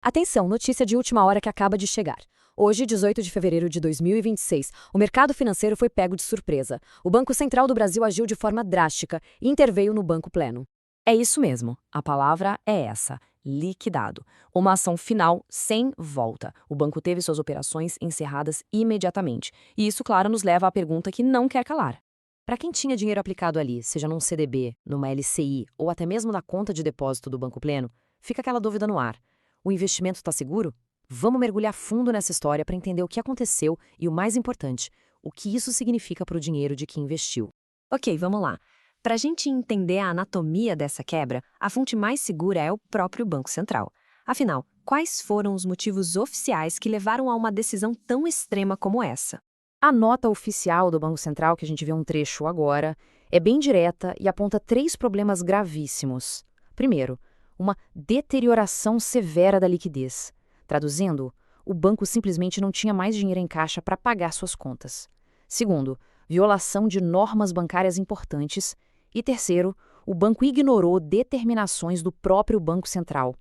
Atenção, notícia de última hora que acaba de chegar. Hoje, 18 de fevereiro de 2026, o mercado financeiro foi pego de surpresa. O Banco Central do Brasil agiu de forma drástica e interveio no Banco Pleno. É isso mesmo, a palavra é essa, liquidado. Uma ação final sem volta. O banco teve suas operações encerradas imediatamente. E isso, claro, nos leva à pergunta que não quer calar. Para quem tinha dinheiro aplicado ali, seja num CDB, numa LCI ou até mesmo na conta de depósito do Banco Pleno, fica aquela dúvida no ar. O investimento está seguro? Vamos mergulhar fundo nessa história para entender o que aconteceu e, o mais importante, o que isso significa para o dinheiro de quem investiu. Ok, vamos lá. Para a gente entender a anatomia dessa quebra, a fonte mais segura é o próprio Banco Central. Afinal, quais foram os motivos oficiais que levaram a uma decisão tão extrema como essa? A nota oficial do Banco Central, que a gente vê um trecho agora, é bem direta e aponta 3 problemas gravíssimos. Primeiro, uma deterioração severa da liquidez. Traduzindo, o banco simplesmente não tinha mais dinheiro em caixa para pagar suas contas. Segundo, violação de normas bancárias importantes. E terceiro, o banco ignorou determinações do próprio Banco Central.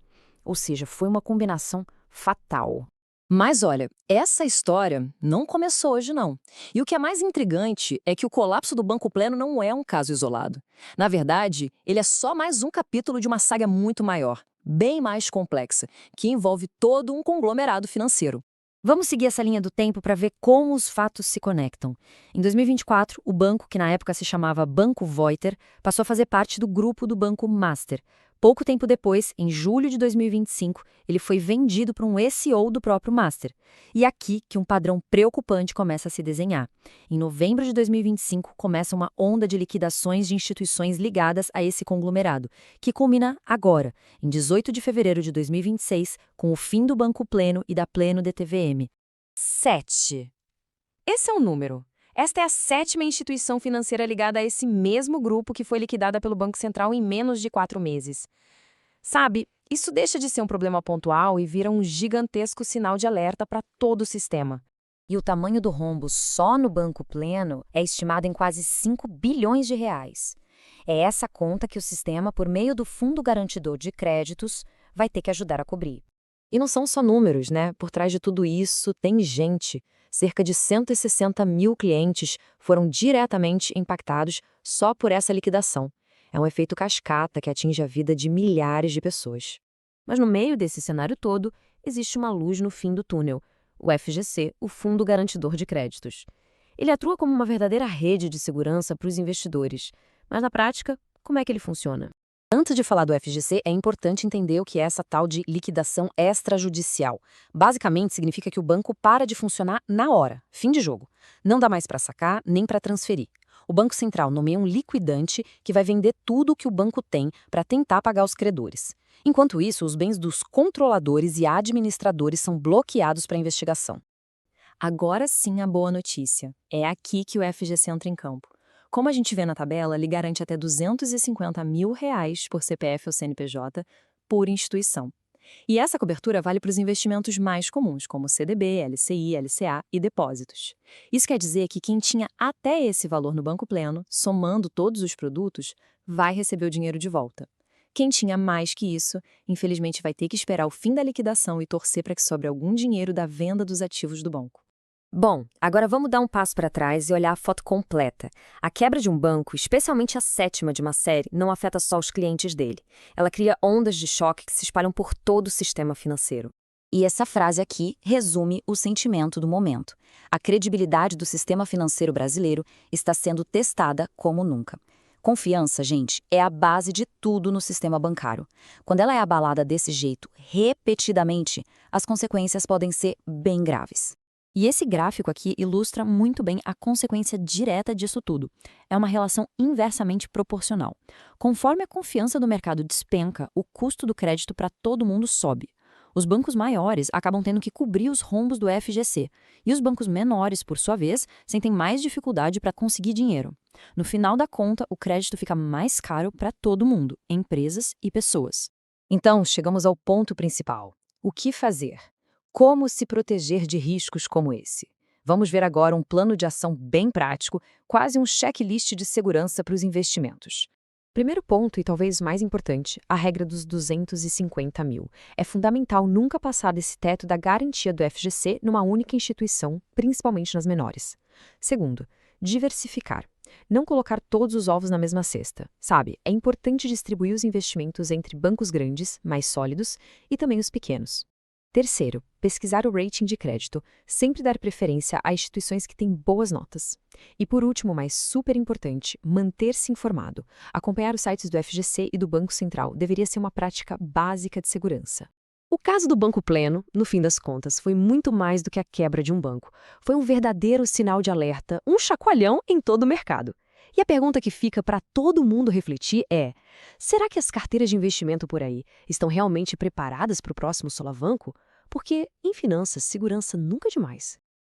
Ou seja, foi uma combinação fatal. Mas olha, essa história não começou hoje não. E o que é mais intrigante é que o colapso do Banco Pleno não é um caso isolado. Na verdade, ele é só mais um capítulo de uma saga muito maior, bem mais complexa, que envolve todo um conglomerado financeiro. Vamos seguir essa linha do tempo para ver como os fatos se conectam. Em 2024, o banco, que na época se chamava Banco Voiter, passou a fazer parte do grupo do Banco Master. Pouco tempo depois, em julho de 2025, ele foi vendido para um CEO do próprio Master. E aqui que um padrão preocupante começa a se desenhar. Em novembro de 2025, começa uma onda de liquidações de instituições ligadas a esse conglomerado, que culmina agora, em 18 de fevereiro de 2026, com o fim do Banco Pleno e da Pleno DTVM. 7. Esse é o número. Esta é a 7ª instituição financeira ligada a esse mesmo grupo que foi liquidada pelo Banco Central em menos de 4 meses. Sabe, isso deixa de ser um problema pontual e vira um gigantesco sinal de alerta para todo o sistema. E o tamanho do rombo só no Banco Pleno é estimado em quase 5 bilhões de reais. É essa conta que o sistema, por meio do Fundo Garantidor de Créditos, vai ter que ajudar a cobrir. E não são só números, né? Por trás de tudo isso tem gente. Cerca de 160 mil clientes foram diretamente impactados só por essa liquidação. É um efeito cascata que atinge a vida de milhares de pessoas. Mas no meio desse cenário todo, existe uma luz no fim do túnel, o FGC, o Fundo Garantidor de Créditos. Ele atua como uma verdadeira rede de segurança para os investidores. Mas na prática, como é que ele funciona? Antes de falar do FGC, é importante entender o que é essa tal de liquidação extrajudicial. Basicamente, significa que o banco para de funcionar na hora, fim de jogo. Não dá mais para sacar, nem para transferir. O Banco Central nomeia um liquidante que vai vender tudo o que o banco tem para tentar pagar os credores. Enquanto isso, os bens dos controladores e administradores são bloqueados para investigação. Agora sim a boa notícia. É aqui que o FGC entra em campo. Como a gente vê na tabela, ele garante até R$ 250 mil por CPF ou CNPJ por instituição. E essa cobertura vale para os investimentos mais comuns, como CDB, LCI, LCA e depósitos. Isso quer dizer que quem tinha até esse valor no Banco Pleno, somando todos os produtos, vai receber o dinheiro de volta. Quem tinha mais que isso, infelizmente vai ter que esperar o fim da liquidação e torcer para que sobre algum dinheiro da venda dos ativos do banco. Bom, agora vamos dar um passo para trás e olhar a foto completa. A quebra de um banco, especialmente a 7ª de uma série, não afeta só os clientes dele. Ela cria ondas de choque que se espalham por todo o sistema financeiro. E essa frase aqui resume o sentimento do momento. A credibilidade do sistema financeiro brasileiro está sendo testada como nunca. Confiança, gente, é a base de tudo no sistema bancário. Quando ela é abalada desse jeito, repetidamente, as consequências podem ser bem graves. E esse gráfico aqui ilustra muito bem a consequência direta disso tudo. É uma relação inversamente proporcional. Conforme a confiança do mercado despenca, o custo do crédito para todo mundo sobe. Os bancos maiores acabam tendo que cobrir os rombos do FGC, e os bancos menores, por sua vez, sentem mais dificuldade para conseguir dinheiro. No final da conta, o crédito fica mais caro para todo mundo, empresas e pessoas. Então, chegamos ao ponto principal. O que fazer? Como se proteger de riscos como esse? Vamos ver agora um plano de ação bem prático, quase um checklist de segurança para os investimentos. Primeiro ponto, e talvez mais importante, a regra dos 250 mil. É fundamental nunca passar desse teto da garantia do FGC numa única instituição, principalmente nas menores. Segundo, diversificar. Não colocar todos os ovos na mesma cesta. Sabe, é importante distribuir os investimentos entre bancos grandes, mais sólidos, e também os pequenos. Terceiro, pesquisar o rating de crédito, sempre dar preferência a instituições que têm boas notas. E por último, mas super importante, manter-se informado. Acompanhar os sites do FGC e do Banco Central deveria ser uma prática básica de segurança. O caso do Banco Pleno, no fim das contas, foi muito mais do que a quebra de um banco. Foi um verdadeiro sinal de alerta, um chacoalhão em todo o mercado. E a pergunta que fica para todo mundo refletir é: será que as carteiras de investimento por aí estão realmente preparadas para o próximo solavanco? Porque, em finanças, segurança nunca é demais.